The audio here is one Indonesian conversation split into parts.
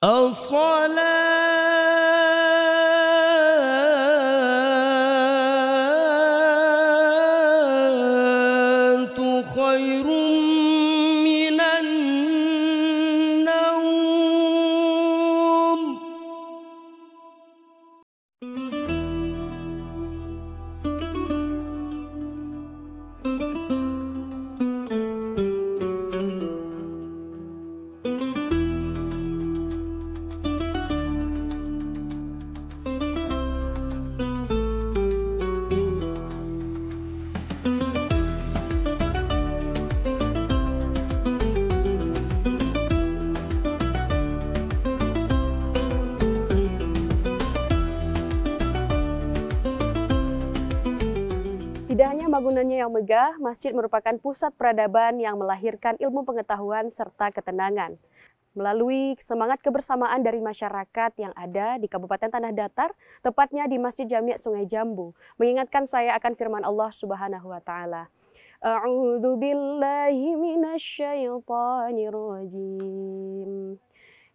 As-salatu khairum minan naum. Tidak hanya bangunannya yang megah, masjid merupakan pusat peradaban yang melahirkan ilmu pengetahuan serta ketenangan. Melalui semangat kebersamaan dari masyarakat yang ada di Kabupaten Tanah Datar, tepatnya di Masjid Jami' Sungai Jambu, mengingatkan saya akan firman Allah Subhanahu wa Ta'ala. A'udzu billahi minasyaitonir rajim.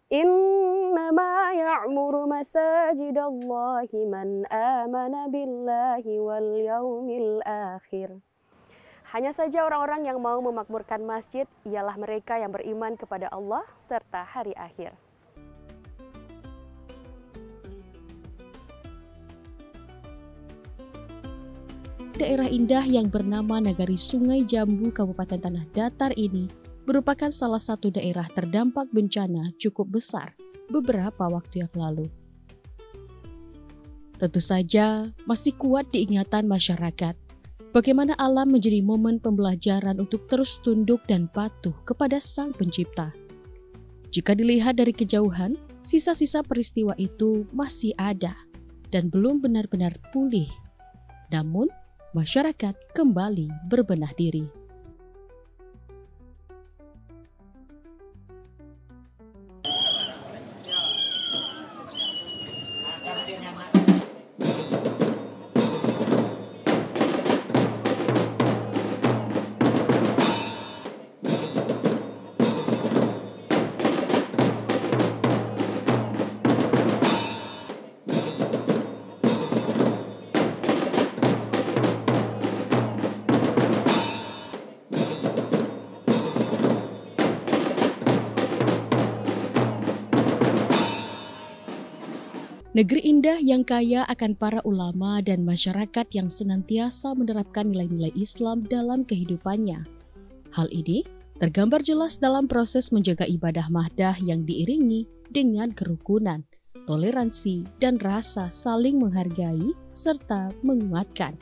Innama ya'muru masajidallahi man amana billahi wal yaumil akhir. Hanya saja orang-orang yang mau memakmurkan masjid ialah mereka yang beriman kepada Allah serta hari akhir. Daerah indah yang bernama Nagari Sungai Jambu, Kabupaten Tanah Datar ini merupakan salah satu daerah terdampak bencana cukup besar beberapa waktu yang lalu. Tentu saja masih kuat diingatan masyarakat bagaimana alam menjadi momen pembelajaran untuk terus tunduk dan patuh kepada Sang Pencipta. Jika dilihat dari kejauhan, sisa-sisa peristiwa itu masih ada dan belum benar-benar pulih. Namun, masyarakat kembali berbenah diri. Negeri indah yang kaya akan para ulama dan masyarakat yang senantiasa menerapkan nilai-nilai Islam dalam kehidupannya. Hal ini tergambar jelas dalam proses menjaga ibadah mahdah yang diiringi dengan kerukunan, toleransi, dan rasa saling menghargai serta menguatkan.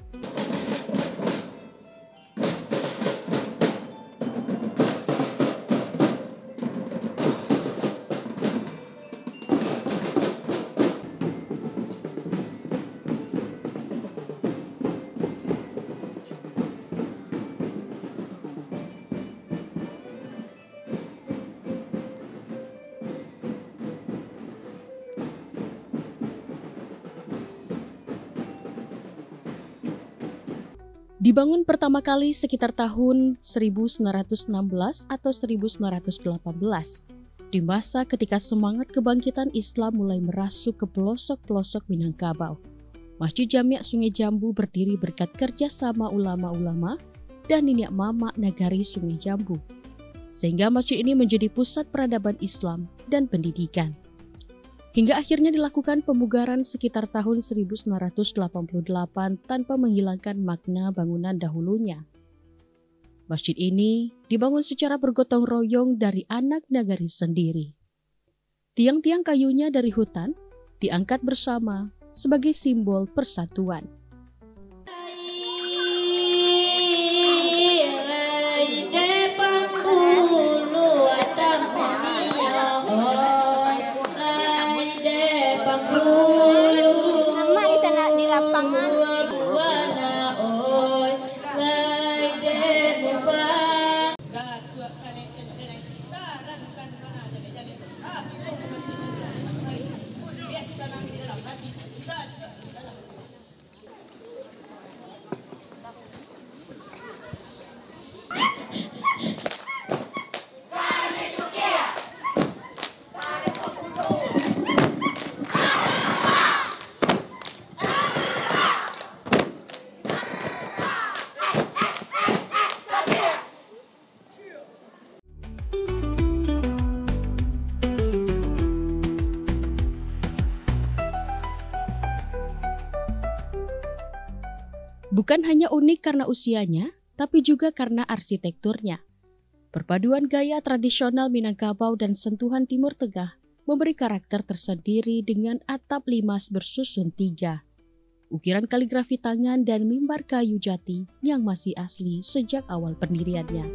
Dibangun pertama kali sekitar tahun 1916 atau 1918, di masa ketika semangat kebangkitan Islam mulai merasuk ke pelosok-pelosok Minangkabau. Masjid Jami' Sungai Jambu berdiri berkat kerjasama ulama-ulama dan nenek mama Nagari Sungai Jambu, sehingga masjid ini menjadi pusat peradaban Islam dan pendidikan. Hingga akhirnya dilakukan pemugaran sekitar tahun 1988 tanpa menghilangkan makna bangunan dahulunya. Masjid ini dibangun secara bergotong royong dari anak nagari sendiri. Tiang-tiang kayunya dari hutan diangkat bersama sebagai simbol persatuan. Bukan hanya unik karena usianya, tapi juga karena arsitekturnya. Perpaduan gaya tradisional Minangkabau dan sentuhan Timur Tengah memberi karakter tersendiri dengan atap limas bersusun 3. Ukiran kaligrafi tangan dan mimbar kayu jati yang masih asli sejak awal pendiriannya.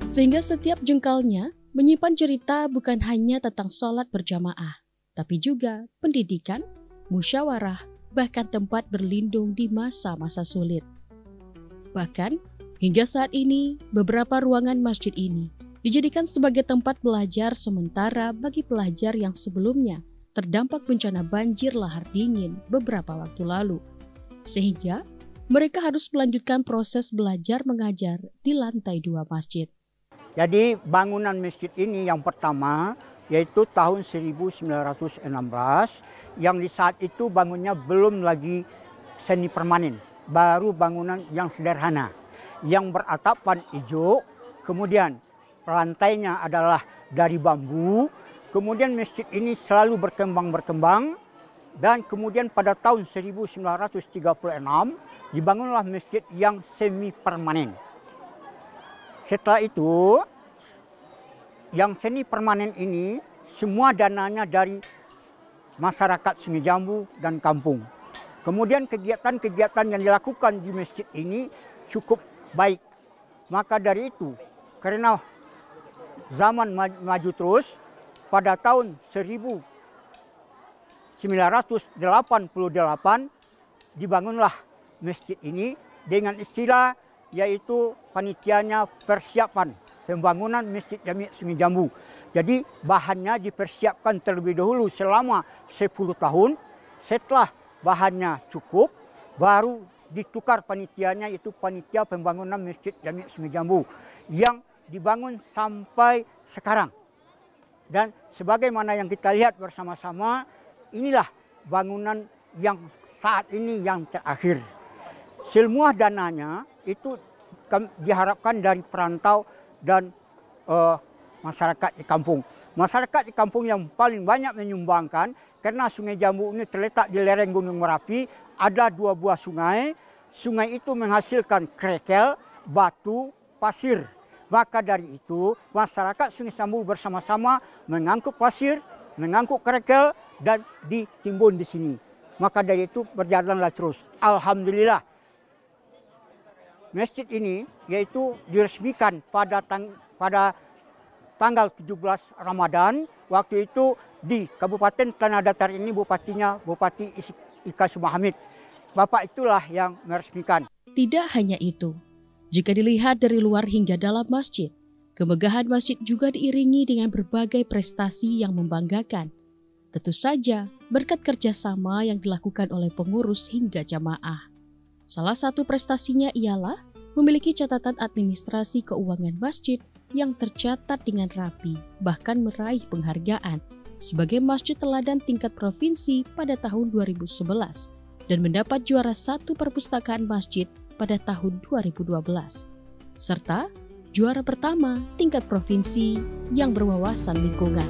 Sehingga setiap jengkalnya menyimpan cerita bukan hanya tentang sholat berjamaah, tapi juga pendidikan, musyawarah, bahkan tempat berlindung di masa-masa sulit. Bahkan, hingga saat ini, beberapa ruangan masjid ini dijadikan sebagai tempat belajar sementara bagi pelajar yang sebelumnya terdampak bencana banjir lahar dingin beberapa waktu lalu. Sehingga, mereka harus melanjutkan proses belajar mengajar di lantai 2 masjid. Jadi bangunan masjid ini yang pertama yaitu tahun 1916 yang di saat itu bangunnya belum lagi semi permanen. Baru bangunan yang sederhana yang beratapan hijau, kemudian lantainya adalah dari bambu. Kemudian masjid ini selalu berkembang dan kemudian pada tahun 1936 dibangunlah masjid yang semi permanen. Setelah itu, yang semi permanen ini semua dananya dari masyarakat Sungai Jambu dan kampung. Kemudian kegiatan-kegiatan yang dilakukan di masjid ini cukup baik. Maka dari itu, karena zaman maju terus, pada tahun 1988 dibangunlah masjid ini dengan istilah yaitu panitianya persiapan pembangunan Masjid Jami' Sungai Jambu. Jadi bahannya dipersiapkan terlebih dahulu selama 10 tahun. Setelah bahannya cukup, baru ditukar panitianya, itu panitia pembangunan Masjid Jami' Sungai Jambu yang dibangun sampai sekarang. Dan sebagaimana yang kita lihat bersama-sama, inilah bangunan yang saat ini yang terakhir. Semua dananya itu diharapkan dari perantau dan masyarakat di kampung. Masyarakat di kampung yang paling banyak menyumbangkan karena Sungai Jambu ini terletak di lereng Gunung Merapi, ada 2 buah sungai. Sungai itu menghasilkan kerikil, batu, pasir. Maka dari itu masyarakat Sungai Jambu bersama-sama mengangkut pasir, mengangkut kerikil dan ditimbun di sini. Maka dari itu berjalanlah terus. Alhamdulillah. Masjid ini yaitu diresmikan pada tanggal 17 Ramadan. Waktu itu di Kabupaten Tanah Datar ini bupatinya Bupati Ika Sumahamid. Bapak itulah yang meresmikan. Tidak hanya itu, jika dilihat dari luar hingga dalam masjid, kemegahan masjid juga diiringi dengan berbagai prestasi yang membanggakan. Tentu saja berkat kerjasama yang dilakukan oleh pengurus hingga jamaah. Salah satu prestasinya ialah memiliki catatan administrasi keuangan masjid yang tercatat dengan rapi, bahkan meraih penghargaan sebagai masjid teladan tingkat provinsi pada tahun 2011 dan mendapat juara 1 perpustakaan masjid pada tahun 2012, serta juara pertama tingkat provinsi yang berwawasan lingkungan.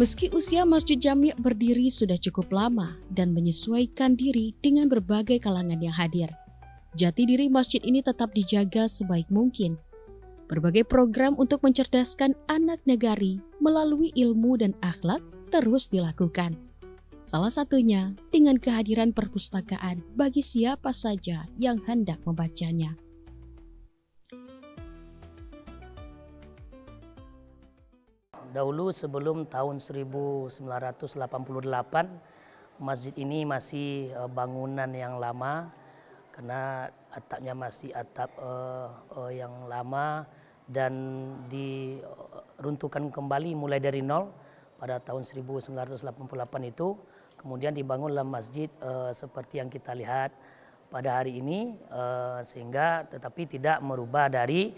Meski usia Masjid Jami' berdiri sudah cukup lama dan menyesuaikan diri dengan berbagai kalangan yang hadir, jati diri masjid ini tetap dijaga sebaik mungkin. Berbagai program untuk mencerdaskan anak negari melalui ilmu dan akhlak terus dilakukan. Salah satunya dengan kehadiran perpustakaan bagi siapa saja yang hendak membacanya. Dahulu sebelum tahun 1988, masjid ini masih bangunan yang lama karena atapnya masih atap yang lama dan diruntuhkan kembali mulai dari nol pada tahun 1988 itu. Kemudian dibangunlah masjid seperti yang kita lihat pada hari ini, sehingga tetapi tidak merubah dari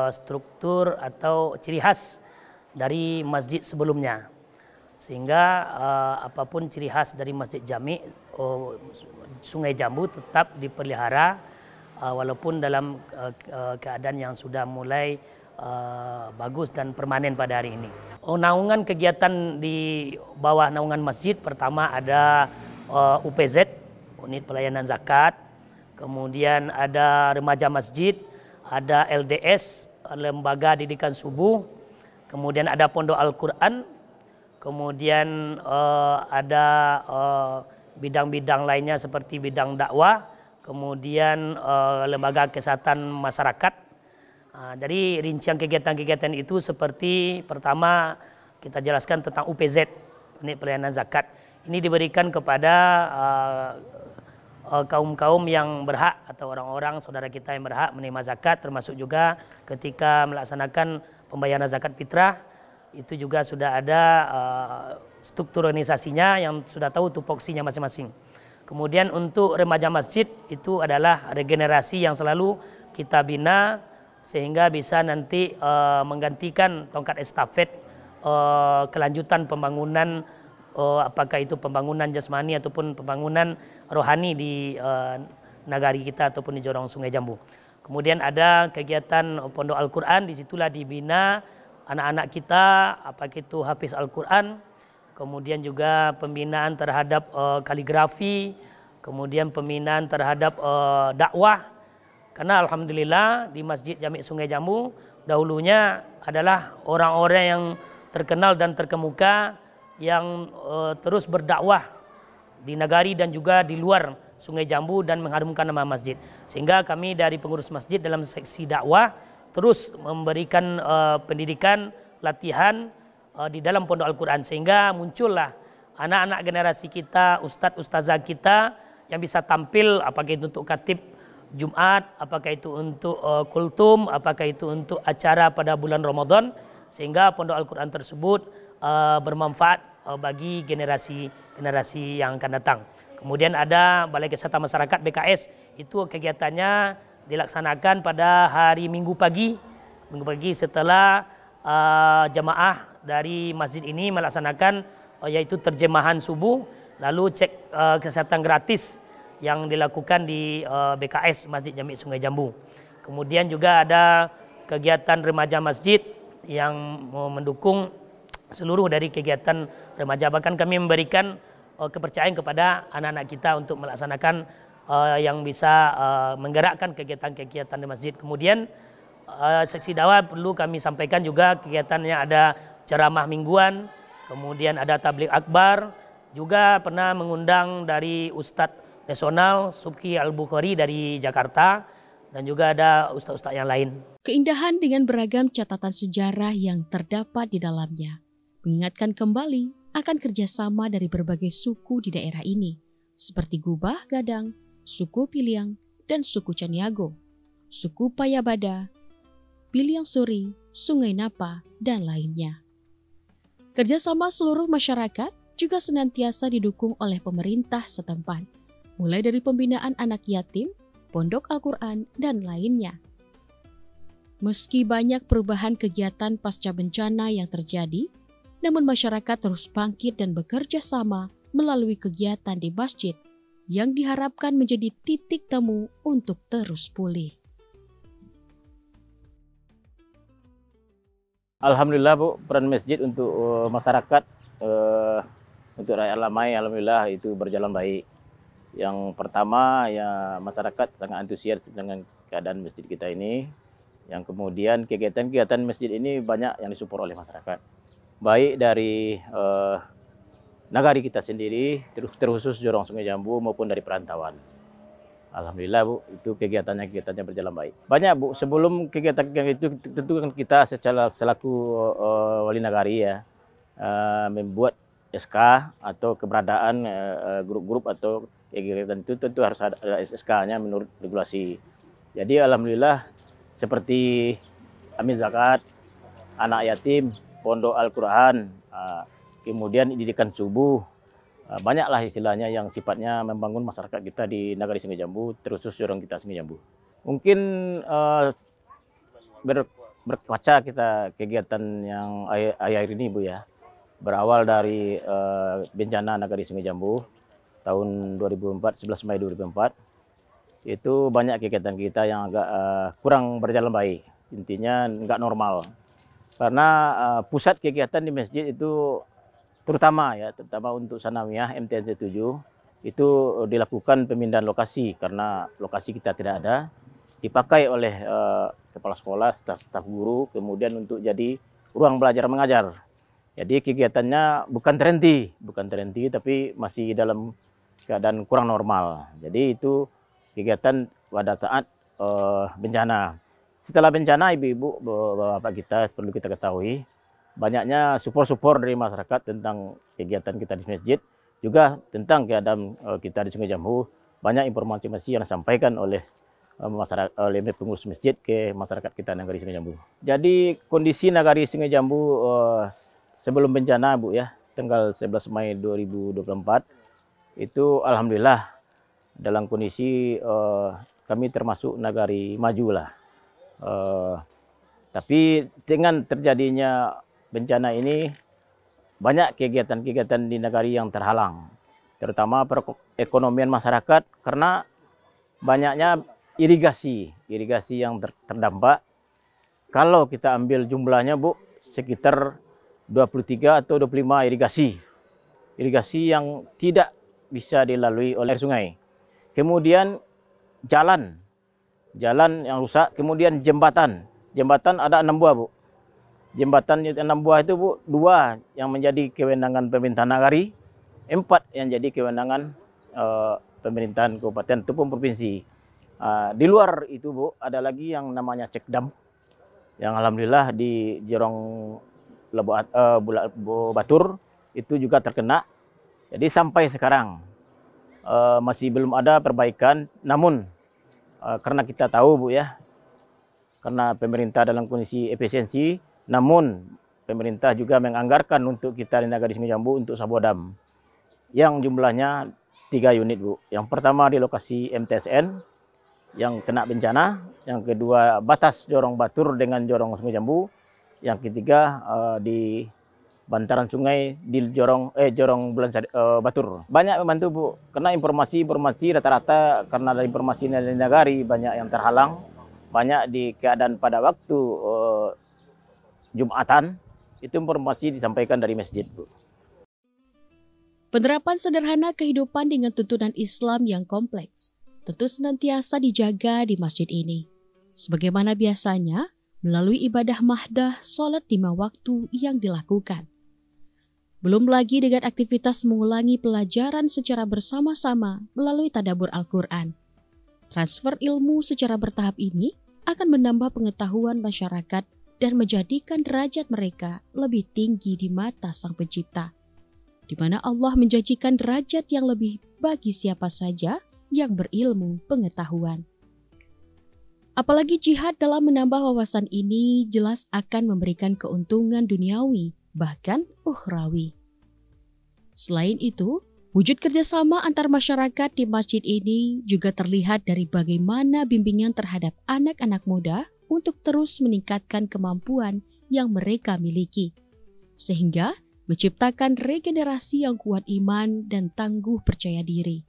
struktur atau ciri khas dari masjid sebelumnya, sehingga apapun ciri khas dari Masjid Jami' Sungai Jambu tetap dipelihara walaupun dalam keadaan yang sudah mulai bagus dan permanen pada hari ini. Naungan kegiatan di bawah naungan masjid pertama ada UPZ, Unit Pelayanan Zakat, kemudian ada remaja masjid, ada LDS, Lembaga Didikan Subuh, kemudian ada Pondok Al-Quran, kemudian ada bidang-bidang lainnya seperti bidang dakwah, kemudian lembaga kesehatan masyarakat. Dari rincian kegiatan-kegiatan itu seperti pertama kita jelaskan tentang UPZ, Unit Pelayanan Zakat. Ini diberikan kepada kaum-kaum yang berhak atau orang-orang saudara kita yang berhak menerima zakat, termasuk juga ketika melaksanakan pembayaran zakat fitrah, itu juga sudah ada struktur organisasinya yang sudah tahu tupoksinya masing-masing. Kemudian untuk remaja masjid itu adalah regenerasi yang selalu kita bina sehingga bisa nanti menggantikan tongkat estafet kelanjutan pembangunan, apakah itu pembangunan jasmani ataupun pembangunan rohani di nagari kita ataupun di Jorong Sungai Jambu. Kemudian ada kegiatan Pondok Al-Quran, disitulah dibina anak-anak kita, apakah itu hafiz Al-Quran, kemudian juga pembinaan terhadap kaligrafi, kemudian pembinaan terhadap dakwah. Karena alhamdulillah di Masjid Jami' Sungai Jambu dahulunya adalah orang-orang yang terkenal dan terkemuka yang terus berdakwah di nagari dan juga di luar Sungai Jambu dan mengharumkan nama masjid. Sehingga kami dari pengurus masjid dalam seksi dakwah terus memberikan pendidikan, latihan di dalam Pondok Al-Quran. Sehingga muncullah anak-anak generasi kita, ustadz-ustazah kita yang bisa tampil, apakah itu untuk khatib Jumat, apakah itu untuk kultum, apakah itu untuk acara pada bulan Ramadan. Sehingga Pondok Al-Quran tersebut bermanfaat bagi generasi yang akan datang. Kemudian ada Balai Kesehatan Masyarakat BKS, itu kegiatannya dilaksanakan pada hari Minggu pagi setelah jamaah dari masjid ini melaksanakan yaitu terjemahan subuh, lalu cek kesehatan gratis yang dilakukan di BKS Masjid Jami' Sungai Jambu. Kemudian juga ada kegiatan remaja masjid yang mendukung seluruh dari kegiatan remaja. Bahkan kami memberikan kepercayaan kepada anak-anak kita untuk melaksanakan yang bisa menggerakkan kegiatan-kegiatan di masjid. Kemudian seksi dakwah perlu kami sampaikan juga kegiatannya ada ceramah mingguan, kemudian ada tabligh akbar, juga pernah mengundang dari Ustadz Nasional Subki Al-Bukhari dari Jakarta, dan juga ada ustadz-ustadz yang lain. Keindahan dengan beragam catatan sejarah yang terdapat di dalamnya mengingatkan kembali akan kerjasama dari berbagai suku di daerah ini, seperti Gubah Gadang, suku Piliang, dan suku Caniago, suku Payabada, Piliang Suri, Sungai Napa, dan lainnya. Kerjasama seluruh masyarakat juga senantiasa didukung oleh pemerintah setempat, mulai dari pembinaan anak yatim, Pondok Al-Quran, dan lainnya. Meski banyak perubahan kegiatan pasca bencana yang terjadi, namun masyarakat terus bangkit dan bekerja sama melalui kegiatan di masjid yang diharapkan menjadi titik temu untuk terus pulih. Alhamdulillah Bu, peran masjid untuk masyarakat, untuk rakyat Lamai, alhamdulillah itu berjalan baik. Yang pertama ya masyarakat sangat antusias dengan keadaan masjid kita ini. Yang kemudian kegiatan-kegiatan masjid ini banyak yang disupport oleh masyarakat. Baik dari nagari kita sendiri, terkhusus Jorong Sungai Jambu maupun dari perantauan. Alhamdulillah Bu, itu kegiatannya berjalan baik. Banyak Bu, sebelum kegiatan itu tentu kan kita secara selaku wali nagari ya, membuat SK atau keberadaan grup-grup atau kegiatan itu tentu harus ada SK-nya menurut regulasi. Jadi alhamdulillah seperti amil zakat, anak yatim, pondok Al-Quran, kemudian didikan subuh, banyaklah istilahnya yang sifatnya membangun masyarakat kita di Nagari Sungai Jambu, terkhusus Jorong kita Sungai Jambu. Mungkin berkaca kita kegiatan yang akhir ini Bu ya, berawal dari bencana Nagari Sungai Jambu tahun 2004, 11 Mei 2004, itu banyak kegiatan kita yang agak kurang berjalan baik, intinya nggak normal. Karena pusat kegiatan di masjid itu terutama untuk sanawiyah MTNC 7 itu dilakukan pemindahan lokasi karena lokasi kita tidak ada, dipakai oleh kepala sekolah, staf guru, kemudian untuk jadi ruang belajar mengajar. Jadi kegiatannya bukan terhenti tapi masih dalam keadaan kurang normal. Jadi itu kegiatan pada saat bencana. Setelah bencana ibu-ibu bapak kita perlu kita ketahui banyaknya support dari masyarakat tentang kegiatan kita di masjid, juga tentang keadaan kita di Sungai Jambu. Banyak informasi yang disampaikan oleh masyarakat, oleh pengurus masjid ke masyarakat kita Nagari Sungai Jambu. Jadi kondisi Nagari Sungai Jambu sebelum bencana Bu ya, tanggal 11 Mei 2024 itu alhamdulillah dalam kondisi kami termasuk nagari maju lah. Tapi dengan terjadinya bencana ini banyak kegiatan-kegiatan di nagari yang terhalang, terutama perekonomian masyarakat karena banyaknya irigasi yang terdampak. Kalau kita ambil jumlahnya Bu, sekitar 23 atau 25 irigasi yang tidak bisa dilalui oleh sungai. Kemudian jalan yang rusak, kemudian jembatan ada 6 buah Bu. Jembatan 6 buah itu Bu, 2 yang menjadi kewenangan pemerintah nagari, 4 yang jadi kewenangan pemerintahan kabupaten ataupun provinsi. Di luar itu Bu, ada lagi yang namanya cek dam, yang alhamdulillah di Jorong Batur itu juga terkena. Jadi sampai sekarang masih belum ada perbaikan, namun karena kita tahu Bu ya, karena pemerintah dalam kondisi efisiensi, namun pemerintah juga menganggarkan untuk kita di Nagari Sungai Jambu untuk sabodam yang jumlahnya 3 unit Bu. Yang pertama di lokasi MTSN yang kena bencana, yang kedua batas Jorong Batur dengan Jorong Sungai Jambu, yang ketiga di bantaran sungai di Jorong Batur. Banyak membantu Bu, karena informasi rata-rata karena ada informasi dari nagari banyak yang terhalang, banyak di keadaan pada waktu Jumatan, itu informasi disampaikan dari masjid Bu. Penerapan sederhana kehidupan dengan tuntunan Islam yang kompleks tentu senantiasa dijaga di masjid ini. Sebagaimana biasanya, melalui ibadah mahdah, sholat 5 waktu yang dilakukan. Belum lagi dengan aktivitas mengulangi pelajaran secara bersama-sama melalui tadabbur Al-Quran. Transfer ilmu secara bertahap ini akan menambah pengetahuan masyarakat dan menjadikan derajat mereka lebih tinggi di mata Sang Pencipta, di mana Allah menjanjikan derajat yang lebih bagi siapa saja yang berilmu pengetahuan. Apalagi jihad dalam menambah wawasan ini jelas akan memberikan keuntungan duniawi, bahkan ukhrawi. Selain itu, wujud kerjasama antar masyarakat di masjid ini juga terlihat dari bagaimana bimbingan terhadap anak-anak muda untuk terus meningkatkan kemampuan yang mereka miliki, sehingga menciptakan regenerasi yang kuat iman dan tangguh percaya diri.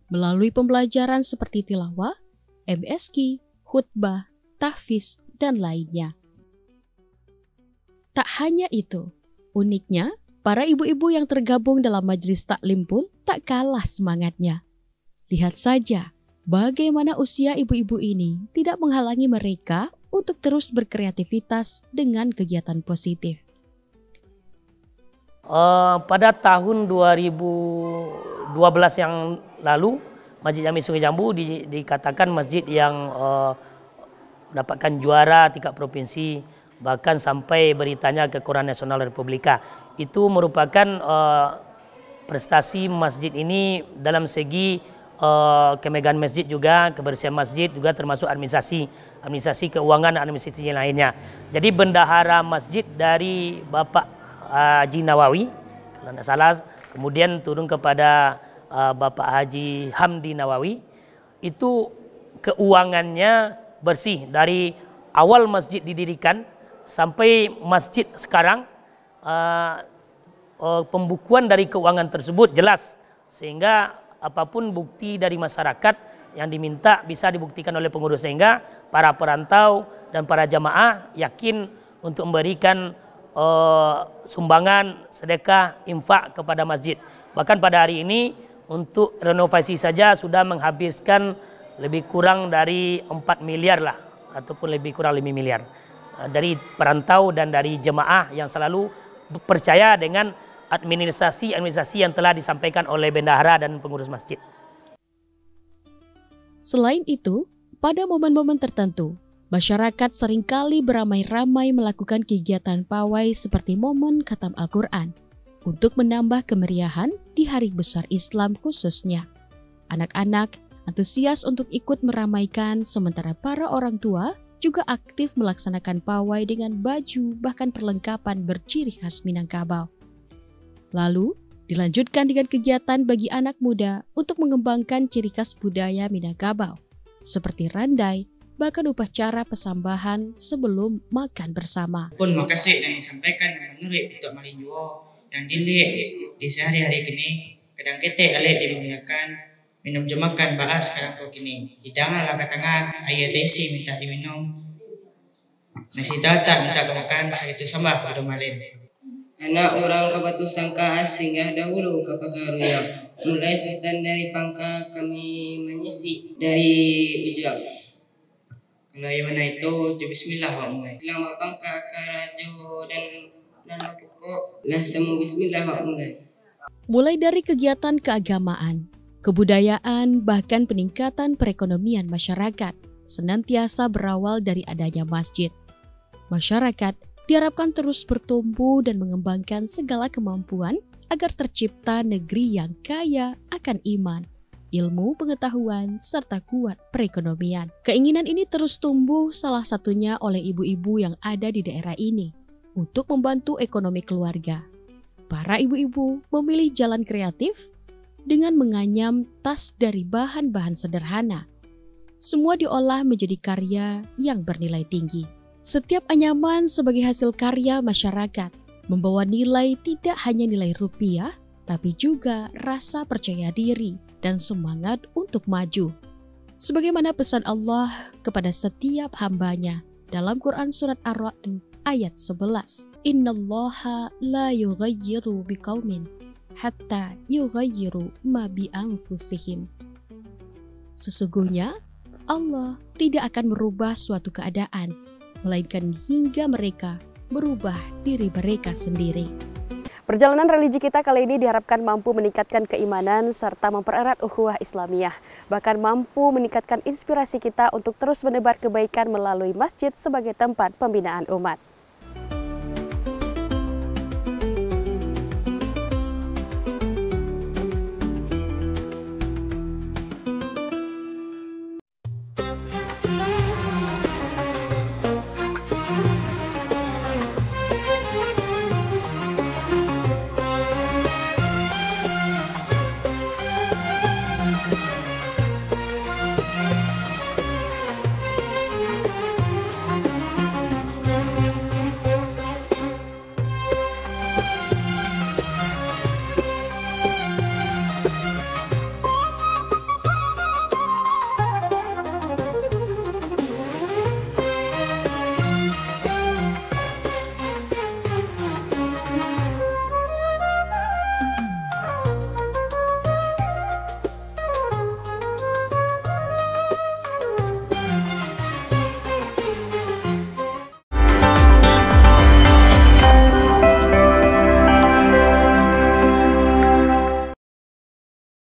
Melalui pembelajaran seperti tilawah, MSQ, khutbah, tahfiz, dan lainnya. Tak hanya itu, uniknya, para ibu-ibu yang tergabung dalam majelis taklim pun tak kalah semangatnya. Lihat saja bagaimana usia ibu-ibu ini tidak menghalangi mereka untuk terus berkreativitas dengan kegiatan positif. Pada tahun 2012 yang lalu, Masjid Jami Sungai Jambu dikatakan masjid yang mendapatkan juara tingkat provinsi, bahkan sampai beritanya ke Koran Nasional Republika. Itu merupakan prestasi masjid ini dalam segi kemegahan masjid juga, kebersihan masjid juga, termasuk administrasi keuangan dan administrasi lainnya. Jadi bendahara masjid dari Bapak Haji Nawawi, kalau tidak salah, kemudian turun kepada Bapak Haji Hamdi Nawawi, itu keuangannya bersih dari awal masjid didirikan sampai masjid sekarang. Pembukuan dari keuangan tersebut jelas, sehingga apapun bukti dari masyarakat yang diminta bisa dibuktikan oleh pengurus, sehingga para perantau dan para jamaah yakin untuk memberikan sumbangan, sedekah, infak kepada masjid. Bahkan pada hari ini untuk renovasi saja sudah menghabiskan lebih kurang dari 4 miliar lah, ataupun lebih kurang 5 miliar dari perantau dan dari jemaah yang selalu percaya dengan administrasi yang telah disampaikan oleh bendahara dan pengurus masjid. Selain itu, pada momen-momen tertentu, masyarakat seringkali beramai-ramai melakukan kegiatan pawai seperti momen khatam Al-Quran untuk menambah kemeriahan di hari besar Islam khususnya. Anak-anak antusias untuk ikut meramaikan, sementara para orang tua juga aktif melaksanakan pawai dengan baju bahkan perlengkapan berciri khas Minangkabau. Lalu, dilanjutkan dengan kegiatan bagi anak muda untuk mengembangkan ciri khas budaya Minangkabau, seperti randai, bahkan upacara pesambahan sebelum makan bersama. Pun makasih yang disampaikan menurut untuk Malinjuo yang dilihat di sehari-hari kini, kadang kita alih dimuliakan, minum jemakan bahas sekarang kau kini. Hidangan langkah tengah, air tesi minta diminum, nasi tata minta kemakan, itu sama kepada malin. Anak orang kabatu sangka singgah dahulu ke Pagaruya. Mulai sultan dari Pangka kami menyisi dari ujung. Kalau yang mana itu, bismillah Pak mulai. Lama Pangka Karajo dan pokok lah semua bismillah Pak mulai. Mulai dari kegiatan keagamaan, kebudayaan, bahkan peningkatan perekonomian masyarakat senantiasa berawal dari adanya masjid. Masyarakat diharapkan terus bertumbuh dan mengembangkan segala kemampuan agar tercipta negeri yang kaya akan iman, ilmu, pengetahuan, serta kuat perekonomian. Keinginan ini terus tumbuh salah satunya oleh ibu-ibu yang ada di daerah ini untuk membantu ekonomi keluarga. Para ibu-ibu memilih jalan kreatif dengan menganyam tas dari bahan-bahan sederhana. Semua diolah menjadi karya yang bernilai tinggi. Setiap anyaman sebagai hasil karya masyarakat membawa nilai tidak hanya nilai rupiah, tapi juga rasa percaya diri dan semangat untuk maju. Sebagaimana pesan Allah kepada setiap hambanya dalam Quran Surat Ar-Ra'd ayat 11. Innallaha la yughayyiru biqaumin hatta yughayyiru ma bi anfusihim. Sesungguhnya Allah tidak akan merubah suatu keadaan, melainkan hingga mereka merubah diri mereka sendiri. Perjalanan religi kita kali ini diharapkan mampu meningkatkan keimanan serta mempererat ukhuwah Islamiyah. Bahkan mampu meningkatkan inspirasi kita untuk terus menebar kebaikan melalui masjid sebagai tempat pembinaan umat.